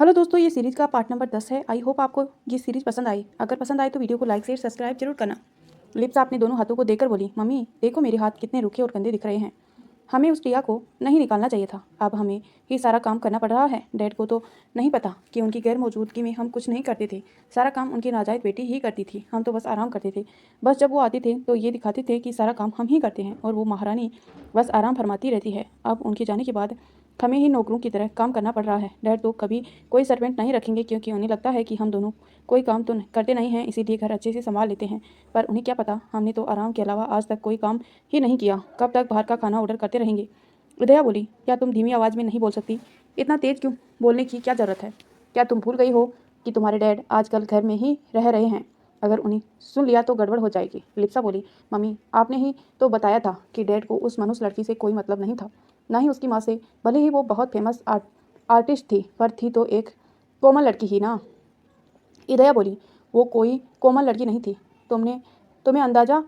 Hello दोस्तों, ये series का पार्ट नंबर 10 है। आई होप आपको ये सीरीज़ पसंद आई। अगर पसंद आए तो वीडियो को लाइक शेयर सब्सक्राइब जरूर करना। लिप्सा अपने दोनों हाथों को देकर बोली, मम्मी देखो मेरे हाथ कितने रूखे और गंदे दिख रहे हैं। हमें उस टिया को नहीं निकालना चाहिए था। अब हमें ही सारा काम करना पड़ रहा है। डैड को तो नहीं पता कि उनकी गैर मौजूदगी में हम कुछ नहीं करते थे। सारा काम उनकी नाजायज़ बेटी ही करती थी। हम तो बस आराम करते थे। बस जब वो आते थे तो ये दिखाते थे कि सारा काम हम ही करते हैं और वो महारानी बस आराम फरमाती रहती है। अब उनके जाने के बाद हमें ही नौकरों की तरह काम करना पड़ रहा है। डैड तो कभी कोई सर्वेंट नहीं रखेंगे क्योंकि उन्हें लगता है कि हम दोनों कोई काम तो करते नहीं हैं, इसीलिए घर अच्छे से संभाल लेते हैं। पर उन्हें क्या पता, हमने तो आराम के अलावा आज तक कोई काम ही नहीं किया। कब तक बाहर का खाना ऑर्डर करते रहेंगे। उदया बोली, क्या तुम धीमी आवाज़ में नहीं बोल सकती? इतना तेज क्यों बोलने की क्या ज़रूरत है? क्या तुम भूल गई हो कि तुम्हारे डैड आजकल घर में ही रह रहे हैं? अगर उन्हें सुन लिया तो गड़बड़ हो जाएगी। लिप्सा बोली, मम्मी आपने ही तो बताया था कि डैड को उस मनुष्य लड़की से कोई मतलब नहीं था, ना ही उसकी माँ से। भले ही वो बहुत फेमस आर्टिस्ट थी, पर थी तो एक कोमल लड़की ही ना। इदया बोली, वो कोई कोमल लड़की नहीं थी। तुमने तुम्हें अंदाजा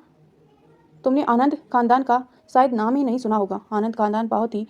तुमने आनंद खानदान का शायद नाम ही नहीं सुना होगा। आनंद खानदान बहुत ही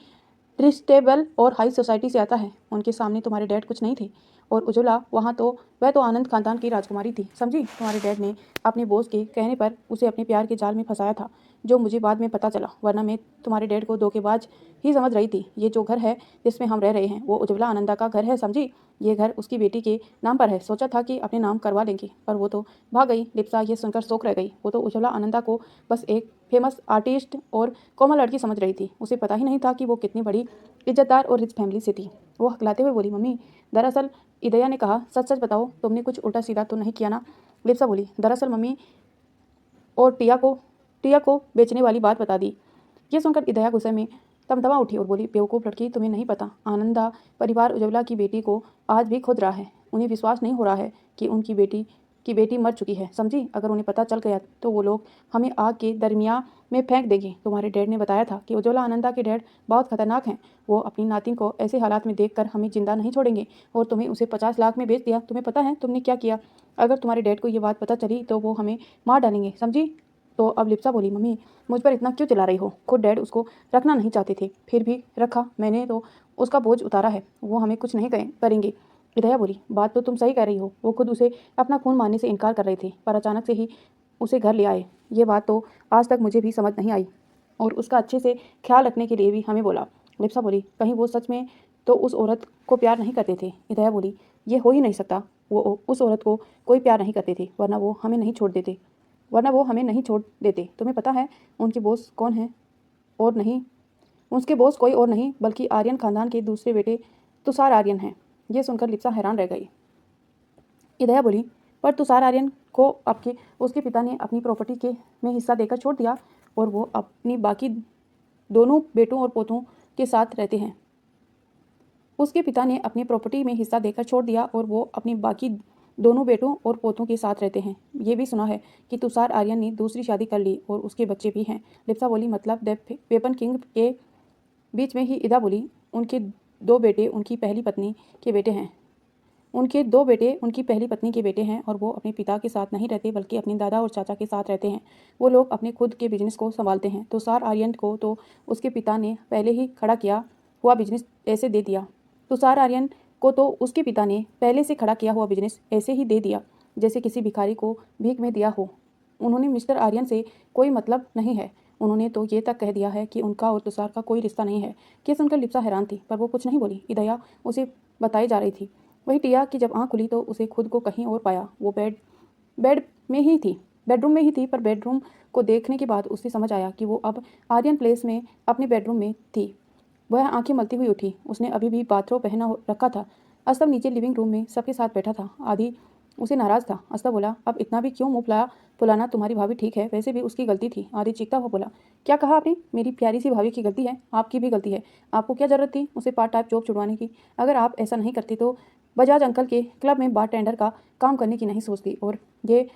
रिस्टेबल और हाई सोसाइटी से आता है। उनके सामने तुम्हारे डैड कुछ नहीं थे। और उज्ज्वला वह तो आनंद खानदान की राजकुमारी थी, समझी। तुम्हारे डैड ने अपने बॉस के कहने पर उसे अपने प्यार के जाल में फंसाया था, जो मुझे बाद में पता चला। वरना मैं तुम्हारे डैड को धोखेबाज ही समझ रही थी। ये जो घर है जिसमें हम रह रहे हैं वो उज्ज्वला आनंदा का घर है, समझी। ये घर उसकी बेटी के नाम पर है। सोचा था कि अपने नाम करवा लेंगे, पर वो तो भाग गई। लिप्सा ये सुनकर शौक रह गई। वो तो उज्ज्वला आनंदा को बस एक फेमस आर्टिस्ट और कोमल लड़की समझ रही थी। उसे पता ही नहीं था कि वो कितनी बड़ी इज्जतदार और रिच फैमिली से थी। वो हकलाते हुए बोली, मम्मी दरअसल इदया ने कहा सच सच बताओ, तुमने कुछ उल्टा सीधा तो नहीं किया ना? लिप्सा बोली, दरअसल मम्मी और टिया को बेचने वाली बात बता दी। ये सुनकर इदया गुस्से में तमतमा उठी और बोली, बेवकूफ़ लड़की, तुम्हें नहीं पता आनंदा परिवार उज्ज्वला की बेटी को आज भी खोज रहा है। उन्हें विश्वास नहीं हो रहा है कि उनकी बेटी मर चुकी है, समझी। अगर उन्हें पता चल गया तो वो लोग हमें आग के दरमिया में फेंक देंगे। तुम्हारे डैड ने बताया था कि उज्ज्वला आनंदा के डैड बहुत खतरनाक हैं। वो अपनी नातिन को ऐसे हालात में देखकर हमें जिंदा नहीं छोड़ेंगे। और तुम्हें उसे 50 लाख में बेच दिया। तुम्हें पता है तुमने क्या किया? अगर तुम्हारे डैड को ये बात पता चली तो वो हमें मार डालेंगे, समझी। तो अब लिप्सा बोली, मम्मी मुझ पर इतना क्यों चिल्ला रही हो? खुद डैड उसको रखना नहीं चाहते थे, फिर भी रखा। मैंने तो उसका बोझ उतारा है। वो हमें कुछ नहीं करेंगे। विदया बोली, बात तो तुम सही कह रही हो। वो खुद उसे अपना खून मानने से इनकार कर रहे थे, पर अचानक से ही उसे घर ले आए। ये बात तो आज तक मुझे भी समझ नहीं आई। और उसका अच्छे से ख्याल रखने के लिए भी हमें बोला। लिप्सा बोली, कहीं वो सच में तो उस औरत को प्यार नहीं करते थे? विदया बोली, ये हो ही नहीं सकता। वो उस औरत को कोई प्यार नहीं करते थे, वरना वो हमें नहीं छोड़ देते। तुम्हें पता है उनके बॉस कौन है? और नहीं, उसके बॉस कोई और नहीं बल्कि आर्यन खानदान के दूसरे बेटे तुषार आर्यन हैं। ये सुनकर लिप्सा हैरान रह गई। इदया बोली, पर तुषार आर्यन को उसके पिता ने अपनी प्रॉपर्टी के में हिस्सा देकर छोड़ दिया और वो अपनी बाकी दोनों बेटों और पोतों के साथ रहते हैं। उसके पिता ने अपनी प्रॉपर्टी में हिस्सा देकर छोड़ दिया और वो अपनी बाकी दोनों बेटों और पोतों के साथ रहते हैं। ये भी सुना है कि तुषार आर्यन ने दूसरी शादी कर ली और उसके बच्चे भी हैं। लिप्सा बोली, मतलब द वेपन किंग के बीच में ही इदा बोली, उनके दो बेटे उनकी पहली पत्नी के बेटे हैं। और वो अपने पिता के साथ नहीं रहते बल्कि अपने दादा और चाचा के साथ रहते हैं। वो लोग अपने खुद के बिजनेस को संभालते हैं। तुषार आर्यन को तो उसके पिता ने पहले ही खड़ा किया हुआ बिजनेस ऐसे दे दिया तुषार आर्यन को तो उसके पिता ने पहले से खड़ा किया हुआ बिजनेस ऐसे ही दे दिया जैसे किसी भिखारी को भीख में दिया हो। उन्होंने मिस्टर आर्यन से कोई मतलब नहीं है। उन्होंने तो ये तक कह दिया है कि उनका और तुषार का कोई रिश्ता नहीं है। ये सुनकर लिप्सा हैरान थी, पर वो कुछ नहीं बोली। इदया उसे बताई जा रही थी। वही टिया की जब आँख खुली तो उसे खुद को कहीं और पाया। वो बेडरूम में ही थी, पर बेडरूम को देखने के बाद उसे समझ आया कि वो अब आर्यन प्लेस में अपने बेडरूम में थी। वह आंखें मलती हुई उठी। उसने अभी भी बाथरोब पहना रखा था। अस्तव नीचे लिविंग रूम में सबके साथ बैठा था। आदि उसे नाराज था। अस्तव बोला, अब इतना भी क्यों मुँह फुलाना? तुम्हारी भाभी ठीक है, वैसे भी उसकी गलती थी। आदि चीखता हुआ बोला, क्या कहा आपने? मेरी प्यारी सी भाभी की गलती है? आपकी भी गलती है। आपको क्या जरूरत थी उसे पार्ट टाइम जॉब छुड़वाने की? अगर आप ऐसा नहीं करती तो बजाज अंकल के क्लब में बारटेंडर का काम करने की नहीं सोचती और ये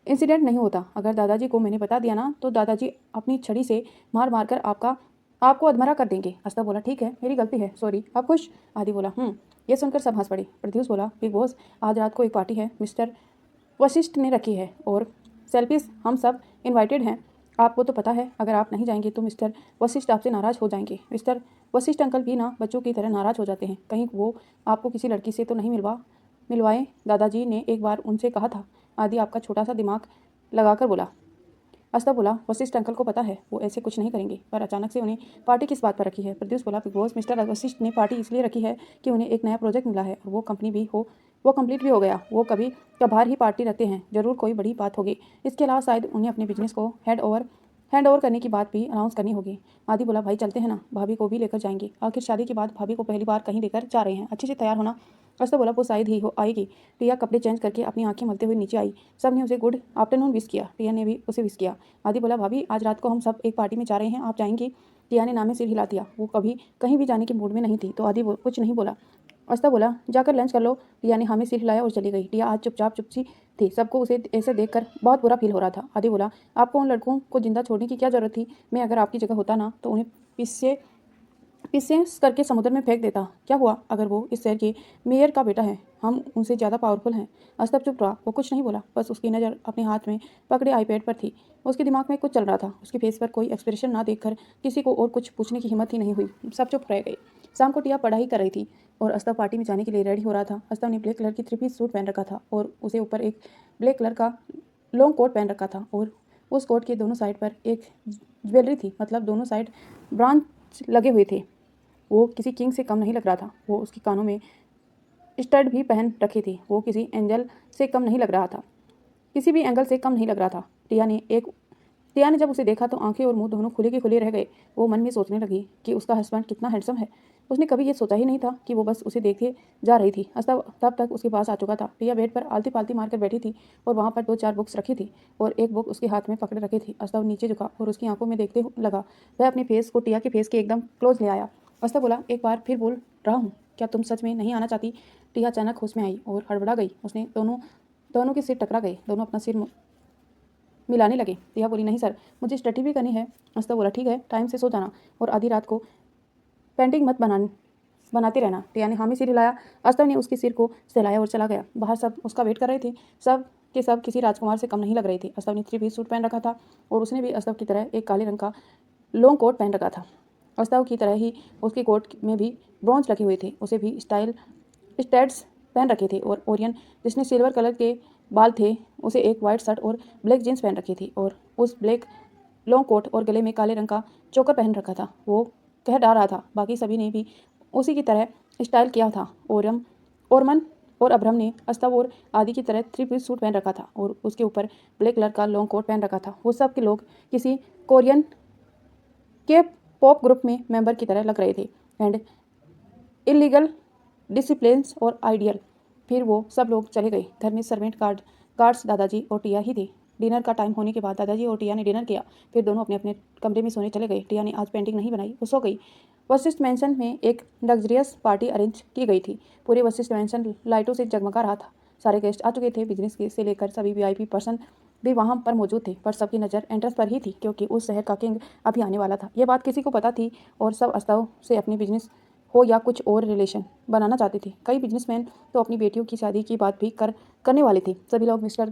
इंसिडेंट नहीं होता। अगर दादाजी को मैंने बता दिया ना तो दादाजी अपनी छड़ी से मार मार कर आपको अधमरा कर देंगे। अस्तव बोला, ठीक है मेरी गलती है, सॉरी। आप खुश? आदि बोला, ये सुनकर सब हंस पड़े। प्रत्युष बोला, बिग बॉस आज रात को एक पार्टी है, मिस्टर वशिष्ठ ने रखी है और सेल्फिश हम सब इनवाइटेड हैं। आपको तो पता है अगर आप नहीं जाएंगे तो मिस्टर वशिष्ठ आपसे नाराज़ हो जाएंगे। मिस्टर वशिष्ठ अंकल भी ना बच्चों की तरह नाराज़ हो जाते हैं, कहीं वो आपको किसी लड़की से तो नहीं मिलवाएं। दादाजी ने एक बार उनसे कहा था। आदि आपका छोटा सा दिमाग लगाकर बोला। अस्ता बोला, वशिष्ठ अंकल को पता है वो ऐसे कुछ नहीं करेंगे, पर अचानक से उन्हें पार्टी किस बात पर रखी है। प्रद्युष बोला, बिग बॉस, मिस्टर वशिष्ठ ने पार्टी इसलिए रखी है कि उन्हें एक नया प्रोजेक्ट मिला है और वो कंप्लीट भी हो गया। वो कभी कभार ही पार्टी रखते हैं, जरूर कोई बड़ी बात होगी। इसके अलावा शायद उन्हें अपने बिजनेस को हैंड ओवर करने की बात भी अनाउंस करनी होगी। आदि बोला, भाई चलते हैं ना, भाभी को भी लेकर जाएंगे, आखिर शादी के बाद भाभी को पहली बार कहीं लेकर जा रहे हैं, अच्छे से तैयार होना। अस्ता बोला, वो शायद ही हो आएगी। टिया कपड़े चेंज करके अपनी आंखें मलते हुए नीचे आई। सब ने उसे गुड आफ्टरनून विश किया, टिया ने भी उसे विश किया। आदि बोला, भाभी आज रात को हम सब एक पार्टी में जा रहे हैं, आप जाएंगी? टिया ने नाम में सिर हिला दिया। वो कभी कहीं भी जाने के मूड में नहीं थी, तो आदि कुछ नहीं बोला। अस्ता बोला, जाकर लंच कर लो। टिया ने हाँ में सिर हिलाया और चली गई। टिया आज चुपसी थी, सबको उसे ऐसे देखकर बहुत बुरा फील हो रहा था। आदि बोला, आपको उन लड़कों को जिंदा छोड़ने की क्या जरूरत थी? मैं अगर आपकी जगह होता ना तो उन्हें पीछे करके समुद्र में फेंक देता। क्या हुआ अगर वो इस शहर के मेयर का बेटा है, हम उनसे ज़्यादा पावरफुल हैं। अस्ता चुप रहा, वो कुछ नहीं बोला, बस उसकी नज़र अपने हाथ में पकड़े आईपैड पर थी। उसके दिमाग में कुछ चल रहा था। उसके फेस पर कोई एक्सप्रेशन ना देखकर किसी को और कुछ पूछने की हिम्मत ही नहीं हुई, सब चुप रह गए। शाम को टिया पढ़ाई कर रही थी और अस्ता पार्टी में जाने के लिए रेडी हो रहा था। अस्ता ने ब्लैक कलर की 3 पीस सूट पहन रखा था और उसे ऊपर एक ब्लैक कलर का लॉन्ग कोट पहन रखा था और उस कोट के दोनों साइड पर एक ज्वेलरी थी, मतलब दोनों साइड ब्रांच लगे हुए थे। वो किसी किंग से कम नहीं लग रहा था। वो उसके कानों में स्टड भी पहन रखी थी। वो किसी एंजल से कम नहीं लग रहा था, किसी भी एंगल से कम नहीं लग रहा था। टिया ने जब उसे देखा तो आंखें और मुंह दोनों खुले के खुले रह गए। वो मन में सोचने लगी कि उसका हस्बैंड कितना हैंडसम है। उसने कभी ये सोचा ही नहीं था कि वो बस उसे देखे जा रही थी। अस्ता तब तक उसके पास आ चुका था। टिया बेड पर आलती पालती मारकर बैठी थी और वहाँ पर 2-4 बुक्स रखी थी और एक बुक उसके हाथ में पकड़े रखी थी। अस्ता नीचे झुका और उसकी आंखों में देखते लगा। वह अपने फेस को टिया के फेस के एकदम क्लोज ले आया। अस्ता बोला, एक बार फिर बोल रहा हूँ, क्या तुम सच में नहीं आना चाहती? टिया अचानक होश में आई और हड़बड़ा गई। उसने दोनों के सिर टकरा गए, दोनों अपना सिर मिलाने लगे। टिया बोली, नहीं सर, मुझे स्टडी भी करनी है। अस्ता बोला, ठीक है, टाइम से सो जाना और आधी रात को पेंटिंग मत बनाते रहना। टिया ने हामी सिर हिलाया। अस्ता ने उसके सिर को सहलाया और चला गया। बाहर सब उसका वेट कर रहे थे। सब के सब किसी राजकुमार से कम नहीं लग रहे थे। अस्ता ने 3 पीस सूट पहन रखा था और उसने भी अस्ता की तरह एक काले रंग का लॉन्ग कोट पहन रखा था। अस्ता की तरह ही उसके कोट में भी ब्रॉन्ज लगे हुए थे। उसे भी स्टैड्स पहन रखे थे और ओरियन, जिसने सिल्वर कलर के बाल थे, उसे एक वाइट शर्ट और ब्लैक जीन्स पहन रखी थी और उस ब्लैक लॉन्ग कोट और गले में काले रंग का चोकर पहन रखा था। वो कह डाल रहा था। बाकी सभी ने भी उसी की तरह स्टाइल किया था। ओरमन और अब्रहम ने अस्ता और आदि की तरह 3 पीस सूट पहन रखा था और उसके ऊपर ब्लैक कलर का लॉन्ग कोट पहन रखा था। वो सब के लोग किसी कोरियन के पॉप ग्रुप में मेंबर की तरह लग रहे थे। एंड इलीगल डिसिप्लिन्स और आइडियल। फिर वो सब लोग चले गए। घर में सर्वेंट गार्ड्स दादाजी और टिया ही थे। डिनर का टाइम होने के बाद दादाजी और टिया ने डिनर किया, फिर दोनों अपने अपने कमरे में सोने चले गए। टिया ने आज पेंटिंग नहीं बनाई, वो सो गई। वशिष्ठ मैंसन में एक लग्जरियस पार्टी अरेंज की गई थी। पूरे वशिष्ठ मैंसन लाइटों से जगमगा रहा था। सारे गेस्ट आ चुके थे। बिजनेस से लेकर सभी वीआईपी पर्सन भी वहाँ पर मौजूद थे, पर सबकी नज़र एंट्रेंस पर ही थी क्योंकि उस शहर का किंग अभी आने वाला था। ये बात किसी को पता थी और सब अस्ताव से अपने बिजनेस हो या कुछ और रिलेशन बनाना चाहते थे। कई बिजनेसमैन तो अपनी बेटियों की शादी की बात भी करने वाले थे। सभी लोग मिस्टर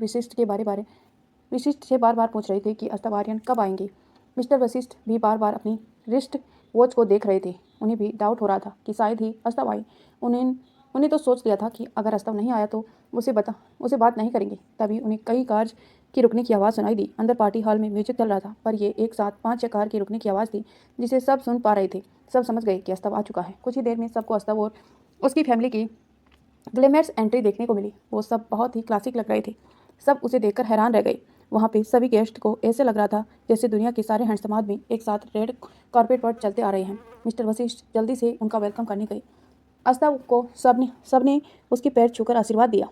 वशिष्ठ से बार बार पूछ रहे थे कि अस्ता आर्यन कब आएंगे। मिस्टर वशिष्ठ भी बार बार अपनी रिस्ट वॉच को देख रहे थे। उन्हें भी डाउट हो रहा था कि शायद ही अस्ता आए। उन्हें तो सोच लिया था कि अगर अस्ताव नहीं आया तो उसे बात नहीं करेंगे। तभी उन्हें कई कार की रुकने की आवाज़ सुनाई दी। अंदर पार्टी हॉल में म्यूजिक चल रहा था, पर ये एक साथ 5-6 कार की रुकने की आवाज़ थी जिसे सब सुन पा रहे थे। सब समझ गए कि अस्ताव आ चुका है। कुछ ही देर में सबको अस्ताव और उसकी फैमिली की ग्लैमरस एंट्री देखने को मिली। वो सब बहुत ही क्लासिक लग रहे थे। सब उसे देखकर हैरान रह गए। वहाँ पे सभी गेस्ट को ऐसे लग रहा था जैसे दुनिया के सारे हैंडसम आदमी एक साथ रेड कारपेट पर चलते आ रहे हैं। मिस्टर वशिष्ठ जल्दी से उनका वेलकम करने गए। अस्ताव को सबने उसके पैर छूकर आशीर्वाद दिया।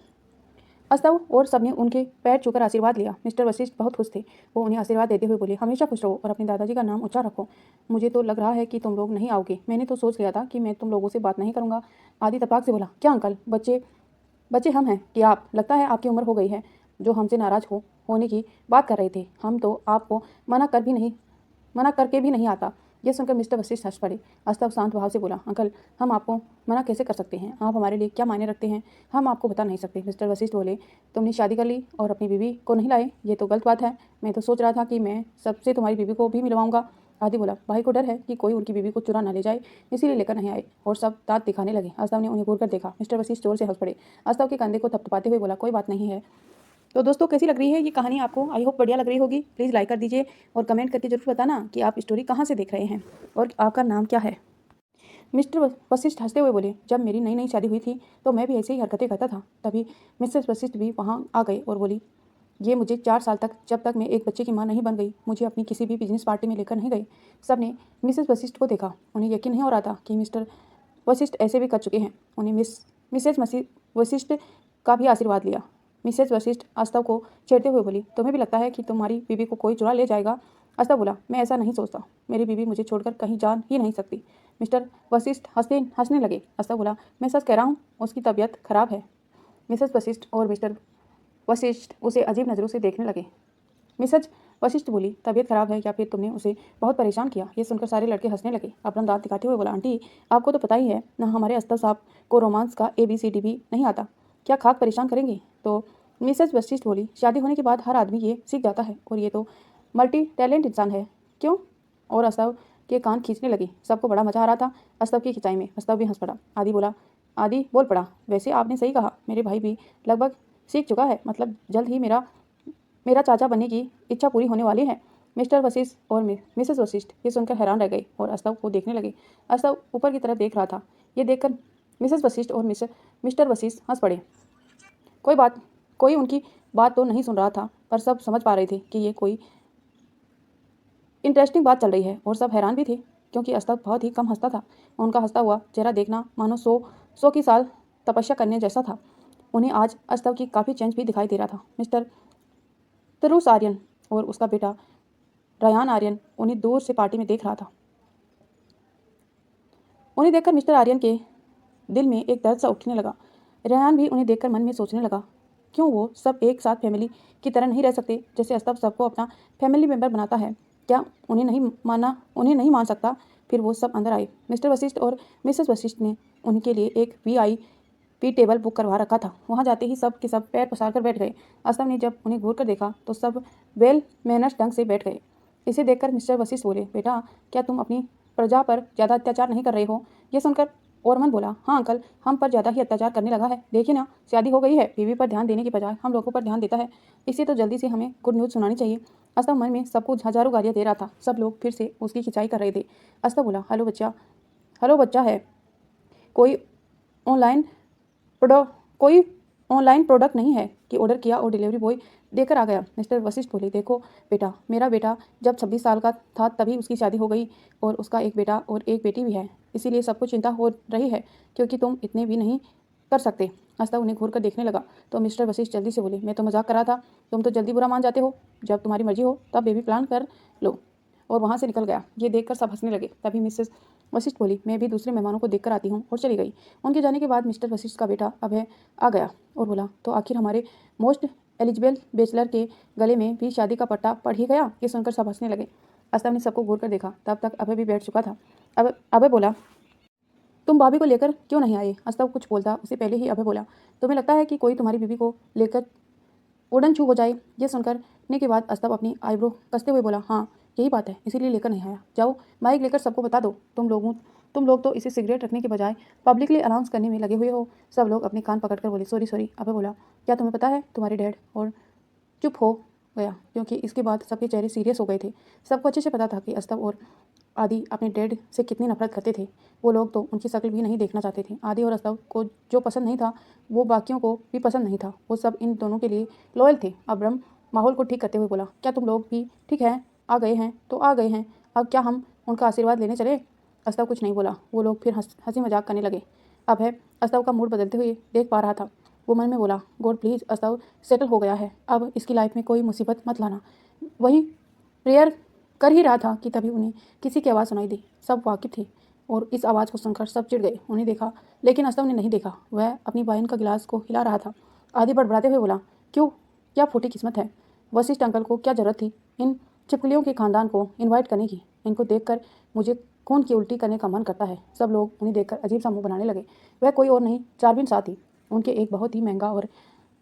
अस्ताव और सबने उनके पैर छूकर आशीर्वाद लिया। मिस्टर वशिष्ठ बहुत खुश थे। वो उन्हें आशीर्वाद देते हुए बोले, हमेशा खुश रहो और अपने दादाजी का नाम ऊंचा रखो। मुझे तो लग रहा है कि तुम लोग नहीं आओगे। मैंने तो सोच लिया था कि मैं तुम लोगों से बात नहीं करूंगा। आदि तपाक से बोला, क्या अंकल, बच्चे हम हैं कि आप? लगता है आपकी उम्र हो गई है जो हमसे नाराज होने की बात कर रहे थे। हम तो आपको मना करके भी नहीं आता यह सुनकर मिस्टर वशिष्ठ हंस पड़े। अस्तव शांत भाव से बोला, अंकल हम आपको मना कैसे कर सकते हैं, आप हमारे लिए क्या मायने रखते हैं, हम आपको बता नहीं सकते। मिस्टर वशिष्ठ बोले, तुमने शादी कर ली और अपनी बीवी को नहीं लाए, ये तो गलत बात है। मैं तो सोच रहा था कि मैं सबसे तुम्हारी बीवी को भी मिलवाऊंगा। आदि बोला, भाई को डर है कि कोई उनकी बीवी को चुरा ना ले जाए, इसीलिए लेकर नहीं आए। और सब दांत दिखाने लगे। अस्तव ने उन्हें घूर कर देखा। मिस्टर वशिष्ठ जोर से हंस पड़े। अस्तव के कंधे को थपथपाते हुए बोला, कोई बात नहीं है। तो दोस्तों कैसी लग रही है ये कहानी आपको? आई होप बढ़िया लग रही होगी। प्लीज़ लाइक कर दीजिए और कमेंट करके जरूर बताना कि आप स्टोरी कहाँ से देख रहे हैं और आपका नाम क्या है। मिस्टर वशिष्ठ हंसते हुए बोले, जब मेरी नई नई शादी हुई थी तो मैं भी ऐसे ही हरकतें करता था। तभी मिसेस वशिष्ठ भी वहाँ आ गए और बोली, ये मुझे 4 साल तक, जब तक मैं एक बच्चे की माँ नहीं बन गई, मुझे अपनी किसी भी बिजनेस पार्टी में लेकर नहीं गई। सबने मिसेस वशिष्ठ को देखा। उन्हें यकीन नहीं हो रहा था कि मिस्टर वशिष्ठ ऐसे भी कर चुके हैं। उन्हें मिसेस वशिष्ठ का भी आशीर्वाद लिया। मिसेस वशिष्ठ अस्तव को छेड़ते हुए बोली, तुम्हें भी लगता है कि तुम्हारी बीवी को कोई चुरा ले जाएगा? अस्तव बोला, मैं ऐसा नहीं सोचता, मेरी बीवी मुझे छोड़कर कहीं जा ही नहीं सकती। मिस्टर वशिष्ठ हंसने लगे। अस्तव बोला, मैं सच कह रहा हूँ, उसकी तबीयत खराब है। मिसेस वशिष्ठ और मिस्टर वशिष्ठ उसे अजीब नज़रों से देखने लगे। मिसेज वशिष्ठ बोली, तबीयत खराब है या फिर तुमने उसे बहुत परेशान किया? ये सुनकर सारे लड़के हंसने लगे। अपना दांत दिखाते हुए बोला, आंटी आपको तो पता ही है ना, हमारे अस्तव साहब को रोमांस का ABCD भी नहीं आता, क्या खाक परेशान करेंगे? तो मिसेज वशिष्ठ बोली, शादी होने के बाद हर आदमी ये सीख जाता है और ये तो मल्टी टैलेंट इंसान है, क्यों? और अस्तव के कान खींचने लगी। सबको बड़ा मजा आ रहा था अस्तव की खिंचाई में। अस्तव भी हंस पड़ा। आदि बोल पड़ा, वैसे आपने सही कहा, मेरे भाई भी लगभग सीख चुका है, मतलब जल्द ही मेरा चाचा बनने की इच्छा पूरी होने वाली है। मिस्टर वशिष्ठ और मिसेस वशिष्ठ ये सुनकर हैरान रह गए और अस्तव को देखने लगे। अस्तव ऊपर की तरफ देख रहा था। ये देखकर मिसेस वशिष्ठ और मिस्टर वशिष्ठ हंस पड़े। कोई उनकी बात तो नहीं सुन रहा था, पर सब समझ पा रहे थे कि ये कोई इंटरेस्टिंग बात चल रही है। और सब हैरान भी थे क्योंकि अस्तव बहुत ही कम हंसता था। उनका हंसता हुआ चेहरा देखना मानो 100 की साल तपस्या करने जैसा था। उन्हें आज अस्तव की काफ़ी चेंज भी दिखाई दे रहा था। मिस्टर तरुस आर्यन और उसका बेटा रयान आर्यन उन्हें दूर से पार्टी में देख रहा था। उन्हें देखकर मिस्टर आर्यन के दिल में एक दर्द सा उठने लगा। रयान भी उन्हें देखकर मन में सोचने लगा, क्यों वो सब एक साथ फैमिली की तरह नहीं रह सकते, जैसे अस्तव सबको अपना फैमिली मेंबर बनाता है? क्या उन्हें नहीं मान सकता? फिर वो सब अंदर आए। मिस्टर वशिष्ठ और मिसेस वशिष्ठ ने उनके लिए एक VIP टेबल बुक करवा रखा था। वहाँ जाते ही सब के सब पैर पसार कर बैठ गए। अस्तव ने जब उन्हें घूर कर देखा तो सब वेल मैनर्स ढंग से बैठ गए। इसे देखकर मिस्टर वशिष्ठ बोले, बेटा क्या तुम अपनी प्रजा पर ज़्यादा अत्याचार नहीं कर रहे हो? यह सुनकर ओरमन बोला, हाँ अंकल, हम पर ज़्यादा ही अत्याचार करने लगा है। देखिए ना, शादी हो गई है, बीवी पर ध्यान देने की बजाय हम लोगों पर ध्यान देता है। इसे तो जल्दी से हमें गुड न्यूज़ सुनानी चाहिए। अस्तव मन में सबको हजारों गालियाँ दे रहा था। सब लोग फिर से उसकी खिंचाई कर रहे थे। अस्तव बोला, हेलो बच्चा है, कोई ऑनलाइन कोई ऑनलाइन प्रोडक्ट नहीं है कि ऑर्डर किया और डिलीवरी बॉय देकर आ गया। मिस्टर वशिष्ठ बोले, देखो बेटा, मेरा बेटा जब 26 साल का था तभी उसकी शादी हो गई और उसका एक बेटा और एक बेटी भी है, इसीलिए सबको चिंता हो रही है क्योंकि तुम इतने भी नहीं कर सकते। अस्तव उन्हें घूर कर देखने लगा तो मिस्टर वशिष्ठ जल्दी से बोले, मैं तो मजाक कर रहा था, तुम तो जल्दी बुरा मान जाते हो, जब तुम्हारी मर्जी हो तब बेबी प्लान कर लो। और वहाँ से निकल गया। ये देखकर सब हंसने लगे। तभी मिसेस वशिष्ठ बोली, मैं भी दूसरे मेहमानों को देखकर आती हूँ, और चली गई। उनके जाने के बाद मिस्टर वशिष्ठ का बेटा अभय आ गया और बोला, तो आखिर हमारे मोस्ट एलिजिबल बैचलर के गले में भी शादी का पट्टा पड़ ही गया? ये सुनकर सब हंसने लगे। अस्तव ने सबको घूर कर देखा, तब तक अभय भी बैठ चुका था। अब अभय बोला, तुम भाभी को लेकर क्यों नहीं आए? अस्तव कुछ बोलता उससे पहले ही अभय बोला, तुम्हें लगता है कि कोई तुम्हारी बीवी को लेकर उड़न छू हो जाए? ये सुनने के बाद अस्तव अपनी आईब्रो कसते हुए बोला, हाँ यही बात है, इसीलिए लेकर नहीं आया। जाओ माइक लेकर सबको बता दो, तुम लोग तो इसे सिगरेट रखने के बजाय पब्लिकली अनाउंस करने में लगे हुए हो। सब लोग अपने कान पकड़कर बोले, सॉरी। अबे बोला, क्या तुम्हें पता है तुम्हारे डैड? और चुप हो गया क्योंकि इसके बाद सबके चेहरे सीरियस हो गए थे। सबको अच्छे से पता था कि अस्तव और आदि अपने डैड से कितनी नफरत करते थे। वो लोग तो उनकी शक्ल भी नहीं देखना चाहते थे। आदि और अस्तव को जो पसंद नहीं था वो बाकियों को भी पसंद नहीं था। वो सब इन दोनों के लिए लॉयल थे। अब्रम माहौल को ठीक करते हुए बोला, क्या तुम लोग भी ठीक है? आ गए हैं तो आ गए हैं, अब क्या हम उनका आशीर्वाद लेने चले? अस्तव कुछ नहीं बोला। वो लोग फिर हंसी मजाक करने लगे। अब है अस्तव का मूड बदलते हुए देख पा रहा था। वो मन में बोला, गॉड प्लीज़ अस्तव सेटल हो गया है, अब इसकी लाइफ में कोई मुसीबत मत लाना। वही प्रेयर कर ही रहा था कि तभी उन्हें किसी की आवाज़ सुनाई दी। सब वाकिफ थे और इस आवाज़ को सुनकर सब चिढ़ गए। उन्हें देखा लेकिन अस्तव ने नहीं देखा। वह अपनी वाइन का गिलास को हिला रहा था। आदि बड़बड़ाते हुए बोला, क्यों, क्या फूटी किस्मत है? वशिष्ठ अंकल को क्या जरूरत थी इन छिपकलियों के खानदान को इनवाइट करने की? इनको देखकर मुझे खून की उल्टी करने का मन करता है। सब लोग उन्हें देखकर अजीब सा मुंह बनाने लगे। वह कोई और नहीं, चारविन सा थी। उनके एक बहुत ही महंगा और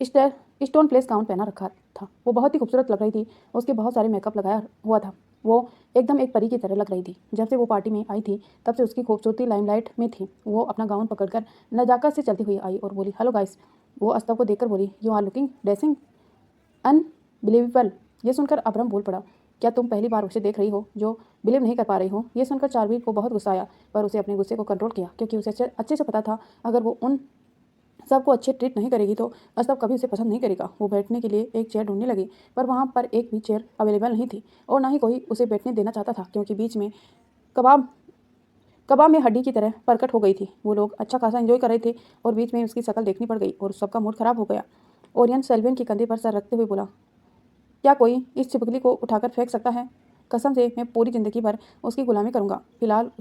स्टर स्टोन प्लेस गाउन पहना रखा था। वो बहुत ही खूबसूरत लग रही थी। उसके बहुत सारे मेकअप लगाया हुआ था। वो एकदम एक परी की तरह लग रही थी। जब से वो पार्टी में आई थी तब से उसकी खूबसूरती लाइमलाइट में थी। वो अपना गाउन पकड़कर नजाकत से चलती हुई आई और बोली, हेलो गाइस। वो अस्तव को देखकर बोली, you are looking dressing unbelievable. ये सुनकर अब्रम बोल पड़ा, क्या तुम पहली बार उसे देख रही हो जो बिलीव नहीं कर पा रही हो? ये सुनकर चारवीर को बहुत गुस्सा आया, पर उसे अपने गुस्से को कंट्रोल किया, क्योंकि उसे अच्छे से पता था अगर वो उन सबको अच्छे ट्रीट नहीं करेगी तो अस्तव कभी उसे पसंद नहीं करेगा। वो बैठने के लिए एक चेयर ढूंढने लगी, पर वहाँ पर एक भी चेयर अवेलेबल नहीं थी और ना ही कोई उसे बैठने देना चाहता था, क्योंकि बीच में कबाब कबाब में हड्डी की तरह प्रकट हो गई थी। वो लोग अच्छा खासा एंजॉय कर रहे थे और बीच में उसकी शक्ल देखनी पड़ गई और सबका मूड खराब हो गया। ओरियन सेल्वियन के कंधे पर सर रखते हुए बोला, क्या कोई इस छिपकली को उठाकर फेंक सकता है? कसम से मैं पूरी ज़िंदगी भर उसकी गुलामी करूंगा। फिलहाल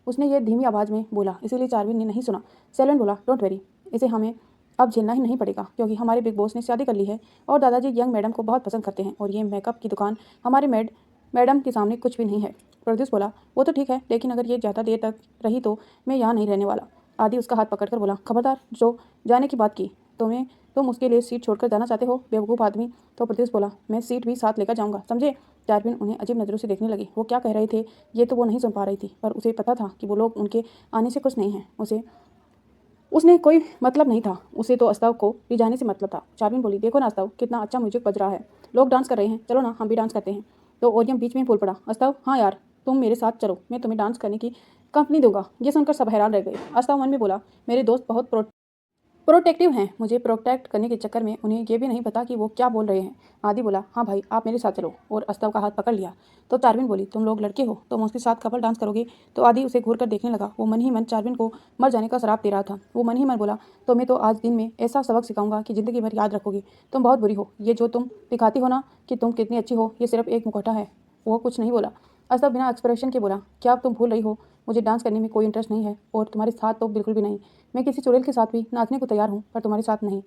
उसने ये धीमी आवाज़ में बोला, इसीलिए चारविन ने नहीं सुना। सेल्विन बोला, डोंट वेरी, इसे हमें अब झेलना ही नहीं पड़ेगा, क्योंकि हमारे बिग बॉस ने शादी कर ली है और दादाजी यंग मैडम को बहुत पसंद करते हैं और ये मेकअप की दुकान हमारे मैडम के सामने कुछ भी नहीं है। प्रद्युष बोला, वो तो ठीक है, लेकिन अगर ये ज़्यादा देर तक रही तो मैं यहाँ नहीं रहने वाला। आदि उसका हाथ पकड़कर बोला, खबरदार, जो जाने की बात की तुम उसके लिए सीट छोड़कर जाना चाहते हो, बेवकूफ़ आदमी। तो प्रत्युष बोला, मैं सीट भी साथ लेकर जाऊंगा, समझे? चारविन उन्हें अजीब नज़रों से देखने लगी। वो क्या कह रहे थे ये तो वो नहीं सुन पा रही थी, पर उसे पता था कि वो लोग उनके आने से कुछ नहीं है। उसने कोई मतलब नहीं था। उसे तो अस्तव को ले जाने से मतलब था। चारविन बोली, देखो ना अस्तव, कितना अच्छा म्यूजिक बज रहा है, लोग डांस कर रहे हैं, चलो ना हम भी डांस करते हैं। तो ओरियम बीच में बोल पड़ा, अस्तव, हाँ यार, तुम मेरे साथ चलो, मैं तुम्हें डांस करने की कंपनी दूंगा। ये सुनकर सब हैरान रह गए। अस्तव मन में बोला, मेरे दोस्त बहुत प्रोटेक्टिव हैं, मुझे प्रोटेक्ट करने के चक्कर में उन्हें ये भी नहीं पता कि वो क्या बोल रहे हैं। आदि बोला, हाँ भाई, आप मेरे साथ चलो, और अस्तव का हाथ पकड़ लिया। तो चारविन बोली, तुम लोग लड़के हो, तुम उसके साथ कपल डांस करोगे? तो आदि उसे घूर कर देखने लगा। वो मन ही मन चारविन को मर जाने का श्राप दे रहा था। वो मन ही मन बोला, तो मैं तो आज दिन में ऐसा सबक सिखाऊंगा कि ज़िंदगी भर याद रखोगे। तुम बहुत बुरी हो, ये जो तुम दिखाती हो ना कि तुम कितनी अच्छी हो, ये सिर्फ एक मुखौटा है। वो कुछ नहीं बोला। अस्तव बिना एक्सप्रेशन के बोला, क्या अब तुम भूल रही हो, मुझे डांस करने में कोई इंटरेस्ट नहीं है, और तुम्हारे साथ तो बिल्कुल भी नहीं। मैं किसी चुड़ैल के साथ भी नाचने को तैयार हूँ, पर तुम्हारे साथ नहीं।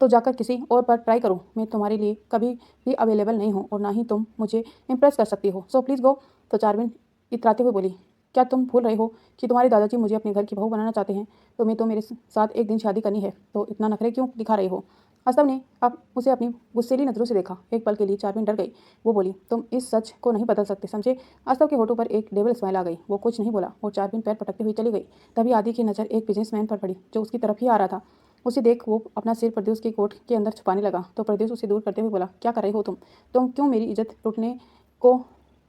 तो जाकर किसी और पर ट्राई करो। मैं तुम्हारे लिए कभी भी अवेलेबल नहीं हूँ और ना ही तुम मुझे इम्प्रेस कर सकती हो। So please go. तो चारविन इतराते हुए बोली, क्या तुम भूल रहे हो कि तुम्हारे दादाजी मुझे अपने घर की बहू बनाना चाहते हैं? तुम्हें तो मेरे साथ एक दिन शादी करनी है, तो इतना नखरे क्यों दिखा रहे हो? अस्तव ने अब उसे अपनी गुस्सेली नज़रों से देखा। एक पल के लिए चारविन डर गई। वो बोली, तुम इस सच को नहीं बदल सकते, समझे? अस्तव के होठों पर एक डेविल स्माइल आ गई। वो कुछ नहीं बोला और चारविन पैर पटकते हुई चली गई। तभी आदि की नज़र एक बिजनेसमैन पर पड़ी जो उसकी तरफ ही आ रहा था। उसे देख वो अपना सिर प्रद्युष की कोट के अंदर छुपाने लगा। तो प्रद्युष उसे दूर करते हुए बोला, क्या कर रहे हो तुम क्यों मेरी इज्जत लूटने को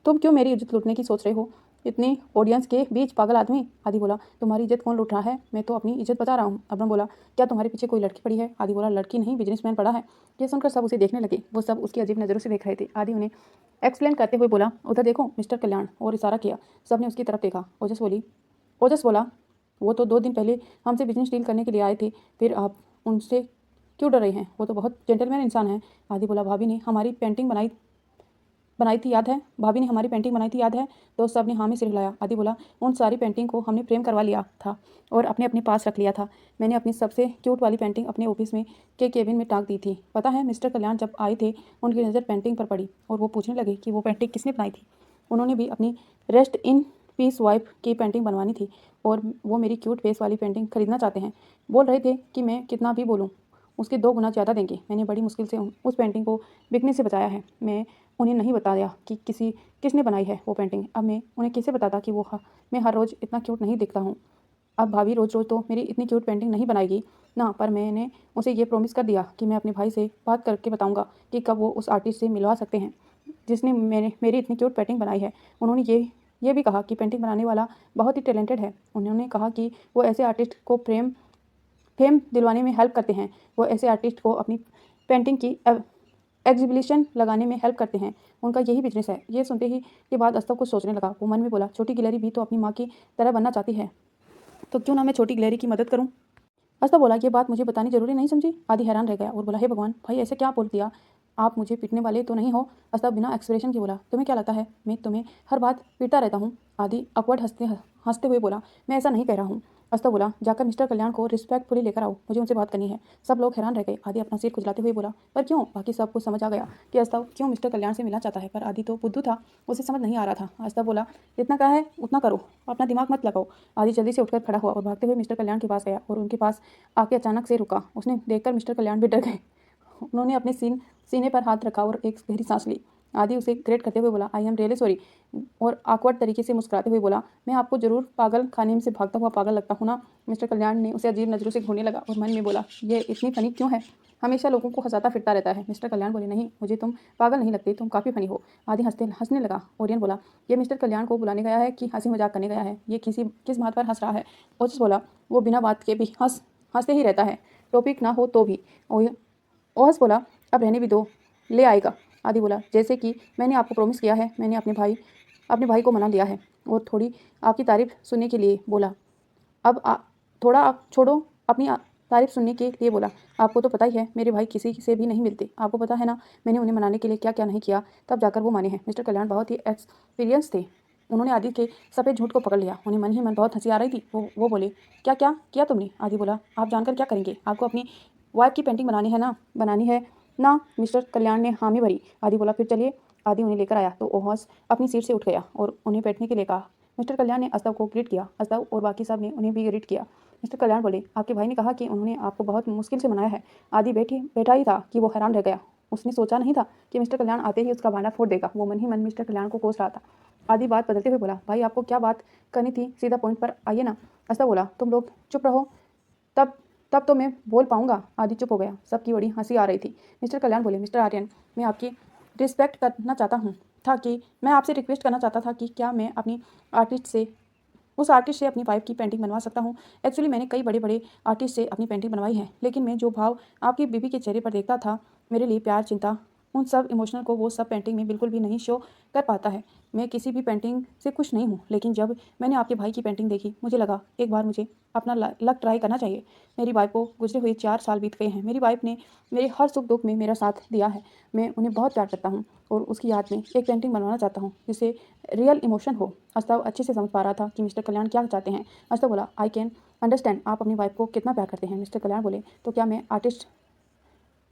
तुम क्यों मेरी इज्जत लूटने की सोच रहे हो इतनी ऑडियंस के बीच, पागल आदमी? आदि बोला, तुम्हारी इज्जत कौन लूट रहा है? मैं तो अपनी इज्जत बता रहा हूँ। अब्रम बोला, क्या तुम्हारे पीछे कोई लड़की पड़ी है? आदि बोला, लड़की नहीं, बिजनेसमैन पड़ा है। ये सुनकर सब उसे देखने लगे। वो सब उसकी अजीब नज़रों से देख रहे थे। आदि उन्हें एक्सप्लेन करते हुए बोला, उधर देखो मिस्टर कल्याण, और इशारा किया। सब ने उसकी तरफ देखा। ओजस बोला, वो तो 2 दिन पहले हमसे बिजनेस डील करने के लिए आए थे, फिर आप उनसे क्यों डर रहे हैं? वो तो बहुत जेंटलमैन इंसान है। आदि बोला, भाभी ने हमारी पेंटिंग बनाई थी, याद है? भाभी ने हमारी पेंटिंग बनाई थी, याद है? तो सब ने हाँ में सिर हिलाया। आदि बोला, उन सारी पेंटिंग को हमने फ्रेम करवा लिया था और अपने अपने पास रख लिया था। मैंने अपनी सबसे क्यूट वाली पेंटिंग अपने ऑफिस में के केबिन में टांग दी थी। पता है, मिस्टर कल्याण जब आए थे उनकी नज़र पेंटिंग पर पड़ी और वो पूछने लगे कि वो पेंटिंग किसने बनाई थी। उन्होंने भी अपनी रेस्ट इन पीस वाइफ की पेंटिंग बनवानी थी और वो मेरी क्यूट फेस वाली पेंटिंग खरीदना चाहते हैं। बोल रहे थे कि मैं कितना भी बोलूँ उसके 2 गुना ज़्यादा देंगे। मैंने बड़ी मुश्किल से उस पेंटिंग को बिकने से बचाया है। मैं उन्हें नहीं बताया कि किसने बनाई है वो पेंटिंग। अब मैं उन्हें कैसे बताता कि मैं हर रोज़ इतना क्यूट नहीं दिखता हूँ। अब भाभी रोज़ रोज़ तो मेरी इतनी क्यूट पेंटिंग नहीं बनाएगी ना, पर मैंने उसे ये प्रॉमिस कर दिया कि मैं अपने भाई से बात करके बताऊँगा कि कब वो उस आर्टिस्ट से मिलवा सकते हैं जिसने मेरी इतनी क्यूट पेंटिंग बनाई है। उन्होंने ये भी कहा कि पेंटिंग बनाने वाला बहुत ही टैलेंटेड है। उन्होंने कहा कि वो ऐसे आर्टिस्ट को फेम दिलवाने में हेल्प करते हैं। वो ऐसे आर्टिस्ट को अपनी पेंटिंग की एग्जीबिशन लगाने में हेल्प करते हैं। उनका यही बिजनेस है। ये सुनते ही के बाद अस्तव कुछ सोचने लगा। वो मन में बोला, छोटी गिलहरी भी तो अपनी माँ की तरह बनना चाहती है, तो क्यों ना मैं छोटी गिलहरी की मदद करूँ। अस्तव बोला, ये बात मुझे बतानी जरूरी नहीं समझी? आदि हैरान रह गया और बोला, हे भगवान, भाई ऐसे क्या बोल दिया? आप मुझे पीटने वाले तो नहीं हो? अस्तव बिना एक्सप्रेशन के बोला, तुम्हें क्या लगता है मैं तुम्हें हर बात पीटता रहता हूँ? आदि अपवर्ड हंसते हुए बोला, मैं ऐसा नहीं कह रहा हूँ। अस्तव बोला, जाकर मिस्टर कल्याण को रिस्पेक्टफुली लेकर आओ, मुझे उनसे बात करनी है। सब लोग हैरान रह गए। आदि अपना सिर खुजलाते हुए बोला, पर क्यों? बाकी सबको समझ आ गया कि अस्तव क्यों मिस्टर कल्याण से मिलना चाहता है, पर आदि तो बुद्धू था, उसे समझ नहीं आ रहा था। अस्तव बोला, जितना कहा है उतना करो, अपना दिमाग मत लगाओ। आदि जल्दी से उठकर खड़ा हुआ और भागते हुए मिस्टर कल्याण के पास गया और उनके पास आके अचानक से रुका। उसने देखकर मिस्टर कल्याण भी डर गए। उन्होंने अपने सीने पर हाथ रखा और एक गहरी सांस ली। आदि उसे ग्रेट करते हुए बोला, आई एम रियली सॉरी, और awkward तरीके से मुस्कुराते हुए बोला, मैं आपको जरूर पागल खाने से भागता हुआ पागल लगता हूँ ना। मिस्टर कल्याण ने उसे अजीब नजरों से घूरने लगा और मन में बोला, ये इतनी फनी क्यों है, हमेशा लोगों को हंसाता फिरता रहता है। मिस्टर कल्याण बोले, नहीं, मुझे तुम पागल नहीं लगते, तुम काफ़ी फनी हो। आदि हंसने लगा। ओरियन बोला, ये मिस्टर कल्याण को बुलाने गया है कि हंसी मजाक करने गया है, ये किस बात पर हंस रहा है। ओजस बोला, वो बिना बात के भी हंसते ही रहता है, टॉपिक ना हो तो भी। ओहस बोला, अब रहने भी दो, ले आएगा। आदि बोला, जैसे कि मैंने आपको प्रॉमिस किया है, मैंने अपने भाई को मना लिया है और थोड़ी आपकी तारीफ सुनने के लिए बोला। अब थोड़ा आप छोड़ो, अपनी तारीफ सुनने के लिए बोला। आपको तो पता ही है मेरे भाई किसी से भी नहीं मिलते, आपको पता है ना मैंने उन्हें मनाने के लिए क्या क्या नहीं किया, तब जाकर वो माने हैं। मिस्टर कल्याण बहुत ही एक्सपीरियंस थे, उन्होंने आदि के सफ़ेद झूठ को पकड़ लिया। उन्हें मन ही मन बहुत हंसी आ रही थी। वो बोले, क्या क्या किया तुमने? आदि बोला, आप जानकर क्या करेंगे, आपको अपनी वाइफ की पेंटिंग बनानी है ना। मिस्टर कल्याण ने हामी भरी। आदि बोला, फिर चलिए। आदि उन्हें लेकर आया तो ओहस अपनी सीट से उठ गया और उन्हें बैठने के लिए कहा। मिस्टर कल्याण ने अस्तव को ग्रीट किया। अस्तव और बाकी सब ने उन्हें भी ग्रीट किया। मिस्टर कल्याण बोले, आपके भाई ने कहा कि उन्होंने आपको बहुत मुश्किल से मनाया है। आदि बैठा ही था कि वो हैरान रह गया। उसने सोचा नहीं था कि मिस्टर कल्याण आते ही उसका भांडा फोड़ देगा। वो मन ही मन मिस्टर कल्याण को कोस रहा था। आदि बात बदलते हुए बोला, भाई आपको क्या बात करनी थी, सीधा पॉइंट पर आइए ना। अस्तव बोला, तुम लोग चुप रहो, तब तब तो मैं बोल पाऊंगा। आदि चुप हो गया। सबकी बड़ी हंसी आ रही थी। मिस्टर कल्याण बोले, मिस्टर आर्यन, मैं आपकी रिस्पेक्ट करना चाहता हूँ मैं आपसे रिक्वेस्ट करना चाहता था कि क्या मैं अपनी उस आर्टिस्ट से अपनी वाइफ की पेंटिंग बनवा सकता हूँ। एक्चुअली मैंने कई बड़े बड़े आर्टिस्ट से अपनी पेंटिंग बनवाई है, लेकिन मैं जो भाव आपकी बीबी के चेहरे पर देखता था, मेरे लिए प्यार, चिंता, उन सब इमोशनल को वो सब पेंटिंग में बिल्कुल भी नहीं शो कर पाता है। मैं किसी भी पेंटिंग से खुश नहीं हूँ, लेकिन जब मैंने आपके भाई की पेंटिंग देखी, मुझे लगा एक बार मुझे अपना लक ट्राई करना चाहिए। मेरी वाइफ को गुजरे हुए 4 साल बीत गए हैं। मेरी वाइफ ने मेरे हर सुख दुख में मेरा साथ दिया है। मैं उन्हें बहुत प्यार करता हूँ और उसकी याद में एक पेंटिंग बनवाना चाहता हूँ जिससे रियल इमोशन हो। अस्तव अच्छे से समझ पा रहा था कि मिस्टर कल्याण क्या चाहते हैं। अस्तव बोला, आई कैन अंडरस्टैंड आप अपनी वाइफ को कितना प्यार करते हैं। मिस्टर कल्याण बोले, तो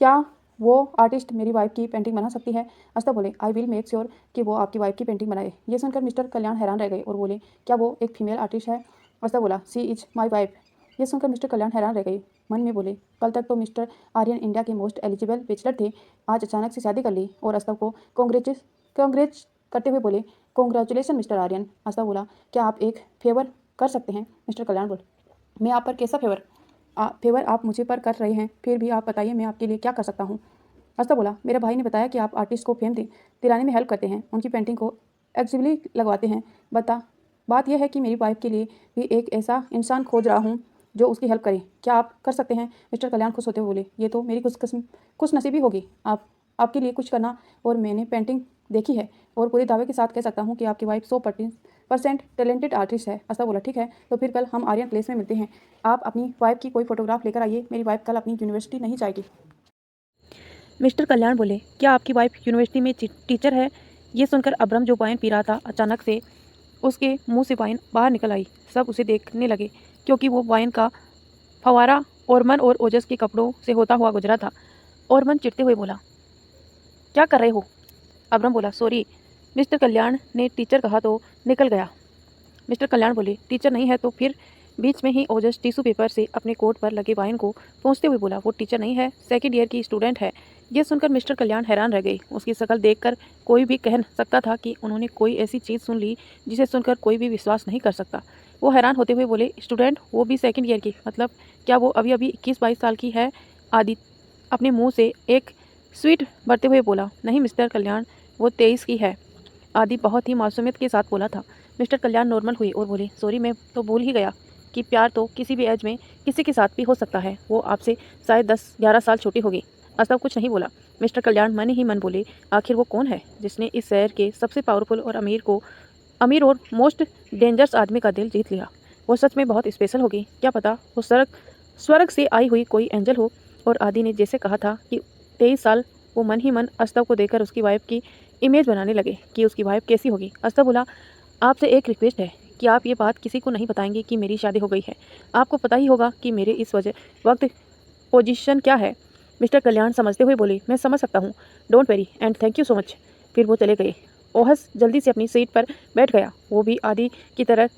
क्या वो आर्टिस्ट मेरी वाइफ की पेंटिंग बना सकती है? अस्तव बोले, आई विल मेक श्योर कि वो आपकी वाइफ की पेंटिंग बनाए। ये सुनकर मिस्टर कल्याण हैरान रह गए और बोले, क्या वो एक फीमेल आर्टिस्ट है? अस्तव बोला, सी इज माई वाइफ। ये सुनकर मिस्टर कल्याण हैरान रह गए। मन में बोले, कल तक तो मिस्टर आर्यन इंडिया के मोस्ट एलिजिबल बैचलर थे, आज अचानक से शादी कर ली। और अस्तव को कॉन्ग्रेच करते हुए बोले, कॉन्ग्रेचुलेसन मिस्टर आर्यन। अस्तव बोला, क्या आप एक फेवर कर सकते हैं? मिस्टर कल्याण बोले, मैं आप पर कैसा फेवर आप मुझे पर कर रहे हैं, फिर भी आप बताइए मैं आपके लिए क्या कर सकता हूँ। अस्तव बोला, मेरा भाई ने बताया कि आप आर्टिस्ट को फेम दिलाने में हेल्प करते हैं, उनकी पेंटिंग को एग्जिबिली लगवाते हैं। बात यह है कि मेरी वाइफ के लिए भी एक ऐसा इंसान खोज रहा हूँ जो उसकी हेल्प करे। क्या आप कर सकते हैं? मिस्टर कल्याण खुश होते हुए बोले, ये तो मेरी खुश नसीबी होगी आपके लिए कुछ करना। और मैंने पेंटिंग देखी है और पूरे दावे के साथ कह सकता हूँ कि आपकी वाइफ 100% टैलेंटेड आर्टिस्ट है। अस्तव बोला, ठीक है, तो फिर कल हम आर्यन प्लेस में मिलते हैं। आप अपनी वाइफ की कोई फोटोग्राफ लेकर आइए, मेरी वाइफ कल अपनी यूनिवर्सिटी नहीं जाएगी। मिस्टर कल्याण बोले, क्या आपकी वाइफ यूनिवर्सिटी में टीचर है? ये सुनकर अब्रम जो वाइन पी रहा था, अचानक से उसके मुंह से वाइन बाहर निकल आई। सब उसे देखने लगे क्योंकि वो वाइन का फवारा ओरमन और ओजस के कपड़ों से होता हुआ गुजरा था। ओरमन चिढ़ते हुए बोला, क्या कर रहे हो? अब्रम बोला, सॉरी, मिस्टर कल्याण ने टीचर कहा तो निकल गया। मिस्टर कल्याण बोले, टीचर नहीं है तो फिर? बीच में ही ओजस टिश्यू पेपर से अपने कोट पर लगे वाइन को पोंछते हुए बोला, वो टीचर नहीं है, सेकंड ईयर की स्टूडेंट है। यह सुनकर मिस्टर कल्याण हैरान रह गई। उसकी शक्ल देखकर कोई भी कह सकता था कि उन्होंने कोई ऐसी चीज़ सुन ली जिसे सुनकर कोई भी विश्वास नहीं कर सकता। वो हैरान होते हुए बोले, स्टूडेंट, वो भी सेकंड ईयर की? मतलब क्या वो अभी अभी 21-22 साल की है? आदि अपने मुँह से एक स्वीट भरते हुए बोला, नहीं मिस्टर कल्याण, वो 23 की है। आदि बहुत ही मासूमियत के साथ बोला था। मिस्टर कल्याण नॉर्मल हुई और बोले, सॉरी, मैं तो भूल ही गया कि प्यार तो किसी भी एज में किसी के साथ भी हो सकता है। वो आपसे शायद 10-11 साल छोटी होगी। अस्तव कुछ नहीं बोला। मिस्टर कल्याण मन ही मन बोले, आखिर वो कौन है जिसने इस शहर के सबसे पावरफुल और अमीर और मोस्ट डेंजरस आदमी का दिल जीत लिया? वो सच में बहुत स्पेशल होगी। क्या पता वो स्वर्ग से आई हुई कोई एंजल हो। और आदि ने जैसे कहा था कि 23 साल, वो मन ही मन अस्तव को देखकर उसकी वाइफ की इमेज बनाने लगे कि उसकी वाइफ कैसी होगी। अस्तव बोला, आपसे एक रिक्वेस्ट है, कि आप ये बात किसी को नहीं बताएंगे कि मेरी शादी हो गई है। आपको पता ही होगा कि मेरे इस वक्त पोजीशन क्या है। मिस्टर कल्याण समझते हुए बोले, मैं समझ सकता हूँ, don't very and thank you so much. फिर वो चले गए। ओहस जल्दी से अपनी सीट पर बैठ गया। वो भी आदि की तरह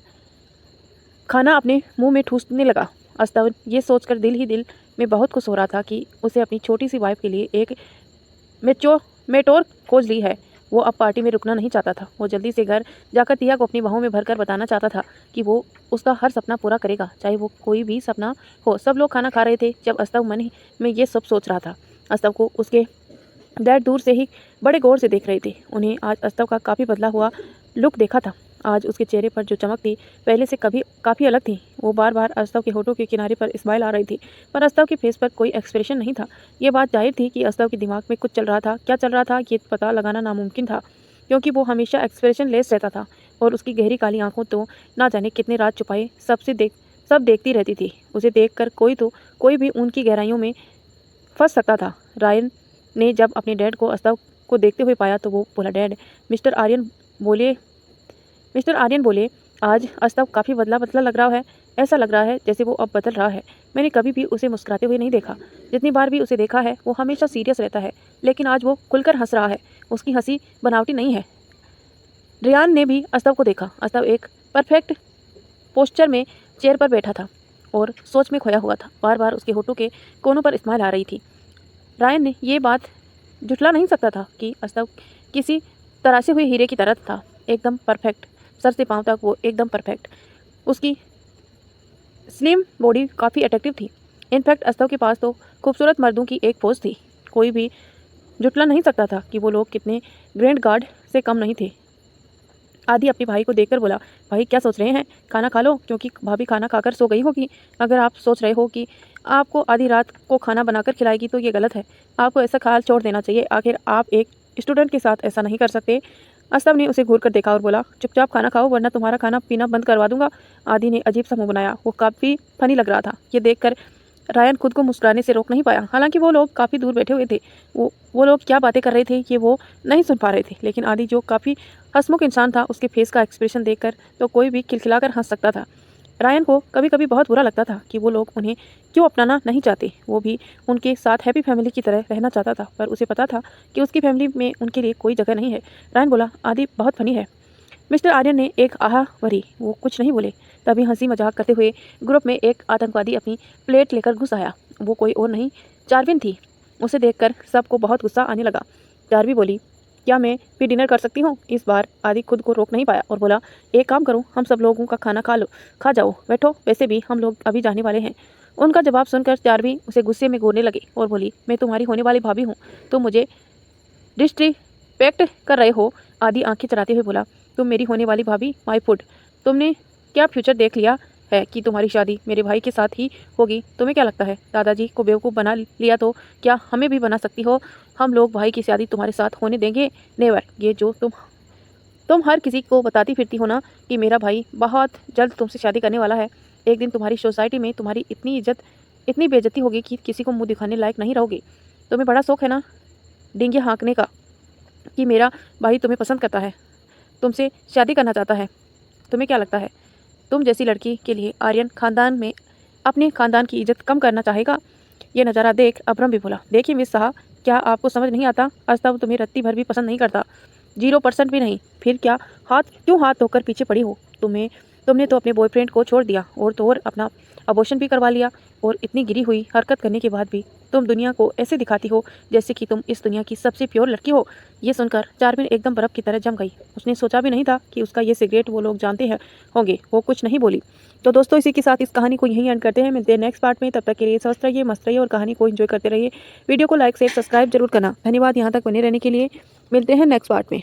खाना अपने मुंह में ठूसने लगा। अस्तव ये सोचकर दिल ही दिल में बहुत खुश हो रहा था कि उसे अपनी छोटी सी वाइफ के लिए एक मेटोर खोज ली है। वो अब पार्टी में रुकना नहीं चाहता था। वो जल्दी से घर जाकर तिया को अपनी बाहों में भरकर बताना चाहता था कि वो उसका हर सपना पूरा करेगा, चाहे वो कोई भी सपना हो। सब लोग खाना खा रहे थे जब अस्तव मन ही में ये सब सोच रहा था। अस्तव को उसके डैड दूर से ही बड़े गौर से देख रहे थे। उन्हें आज अस्तव का काफ़ी बदला हुआ लुक देखा था। आज उसके चेहरे पर जो चमक थी पहले से काफ़ी अलग थी। वो बार बार अस्तव के होठों के किनारे पर स्माइल आ रही थी, पर अस्तव के फेस पर कोई एक्सप्रेशन नहीं था। ये बात जाहिर थी कि अस्तव के दिमाग में कुछ चल रहा था। क्या चल रहा था ये पता लगाना नामुमकिन था, क्योंकि वो हमेशा एक्सप्रेशन लेस रहता था और उसकी गहरी काली आंखों तो ना जाने कितने राज छुपाए सब देखती रहती थी। उसे देखकर कोई भी उनकी गहराइयों में फंस सकता था। रायन ने जब अपने डैड को अस्तव को देखते हुए पाया तो वो बोला, डैड। मिस्टर आर्यन बोले, आज अस्तव काफ़ी बदला बदला लग रहा है। ऐसा लग रहा है जैसे वो अब बदल रहा है। मैंने कभी भी उसे मुस्कुराते हुए नहीं देखा। जितनी बार भी उसे देखा है वो हमेशा सीरियस रहता है, लेकिन आज वो खुलकर हंस रहा है। उसकी हंसी बनावटी नहीं है। रियान ने भी अस्तव को देखा। अस्तव एक परफेक्ट पोस्चर में चेयर पर बैठा था और सोच में खोया हुआ था। बार बार उसके होठों के कोनों पर स्माइल आ रही थी। रायन ने ये बात जुटला नहीं सकता था कि अस्तव किसी तराशे हुए हीरे की तरह था, एकदम परफेक्ट। सर से पांव तक वो एकदम परफेक्ट। उसकी स्लिम बॉडी काफ़ी अट्रैक्टिव थी। इनफैक्ट अस्तव के पास तो खूबसूरत मर्दों की एक पोज थी। कोई भी जुटला नहीं सकता था कि वो लोग कितने ग्रैंड गार्ड से कम नहीं थे। आदि अपने भाई को देखकर बोला, भाई क्या सोच रहे हैं? खाना खा लो, क्योंकि भाभी खाना खाकर सो गई होगी। अगर आप सोच रहे हो कि आपको आधी रात को खाना बनाकर खिलाएगी तो ये गलत है। आपको ऐसा ख्याल छोड़ देना चाहिए। आखिर आप एक स्टूडेंट के साथ ऐसा नहीं कर सकते। अस्तव ने उसे घूर कर देखा और बोला, चुपचाप खाना खाओ वरना तुम्हारा खाना पीना बंद करवा दूंगा। आदि ने अजीब सा मुंह बनाया। वो काफ़ी फनी लग रहा था। ये देखकर रायन खुद को मुस्कुराने से रोक नहीं पाया। हालांकि वो लोग काफ़ी दूर बैठे हुए थे। वो लोग क्या बातें कर रहे थे ये वो नहीं सुन पा रहे थे, लेकिन आदि जो काफ़ी हंसमुख इंसान था, उसके फेस का एक्सप्रेशन देखकर तो कोई भी खिलखिलाकर हंस सकता था। रायन को कभी कभी बहुत बुरा लगता था कि वो लोग उन्हें क्यों अपनाना नहीं चाहते। वो भी उनके साथ हैप्पी फैमिली की तरह रहना चाहता था, पर उसे पता था कि उसकी फैमिली में उनके लिए कोई जगह नहीं है। रायन बोला, आदि बहुत फनी है। मिस्टर आर्यन ने एक आहा भरी। वो कुछ नहीं बोले। तभी हंसी मजाक करते हुए ग्रुप में एक आतंकवादी अपनी प्लेट लेकर घुस आया। वो कोई और नहीं, चार्विन थी। उसे देखकर सबको बहुत गुस्सा आने लगा। चार्वी बोली, क्या मैं भी डिनर कर सकती हूँ? इस बार आदि खुद को रोक नहीं पाया और बोला, एक काम करो, हम सब लोगों का खाना खा जाओ, बैठो, वैसे भी हम लोग अभी जाने वाले हैं। उनका जवाब सुनकर चार्वी उसे गुस्से में घूरने लगी और बोली, मैं तुम्हारी होने वाली भाभी हूँ, तुम मुझे डिसरिस्पेक्ट कर रहे हो। आदि आंखें चराते हुए बोला, तुम मेरी होने वाली भाभी? माय फुट, तुमने क्या फ्यूचर देख लिया है कि तुम्हारी शादी मेरे भाई के साथ ही होगी? तुम्हें क्या लगता है दादाजी को बेवकूफ़ बना लिया तो क्या हमें भी बना सकती हो? हम लोग भाई की शादी तुम्हारे साथ होने देंगे? नेवर। ये जो तुम हर किसी को बताती फिरती हो ना कि मेरा भाई बहुत जल्द तुमसे शादी करने वाला है, एक दिन तुम्हारी सोसाइटी में तुम्हारी इतनी बेइज्जती होगी कि किसी को मुंह दिखाने लायक नहीं रहोगे। तुम्हें बड़ा शौक है ना डींगे हाँकने का कि मेरा भाई तुम्हें पसंद करता है, तुमसे शादी करना चाहता है। तुम्हें क्या लगता है तुम जैसी लड़की के लिए आर्यन खानदान में अपने खानदान की इज्जत कम करना चाहेगा? ये नज़ारा देख अब्रम भी बोला, देखिए मिस साहा, क्या आपको समझ नहीं आता? अस्तव तुम्हें रत्ती भर भी पसंद नहीं करता, 0% भी नहीं। फिर क्यों हाथ धोकर पीछे पड़ी हो? तुमने तो अपने बॉयफ्रेंड को छोड़ दिया और तो और अपना अबॉर्शन भी करवा लिया, और इतनी गिरी हुई हरकत करने के बाद भी तुम दुनिया को ऐसे दिखाती हो जैसे कि तुम इस दुनिया की सबसे प्योर लड़की हो। ये सुनकर चार्मिन एकदम बर्फ़ की तरह जम गई। उसने सोचा भी नहीं था कि उसका ये सिगरेट वो लोग जानते हैं होंगे। वो कुछ नहीं बोली। तो दोस्तों, इसी के साथ इस कहानी को यहीं एंड करते हैं। मिलते हैं नेक्स्ट पार्ट में। तब तक के लिए स्वस्थ रहिए, मस्त रहिए और कहानी को एंजॉय करते रहिए। वीडियो को लाइक शेयर सब्सक्राइब जरूर करना। धन्यवाद यहाँ तक बने रहने के लिए। मिलते हैं नेक्स्ट पार्ट में।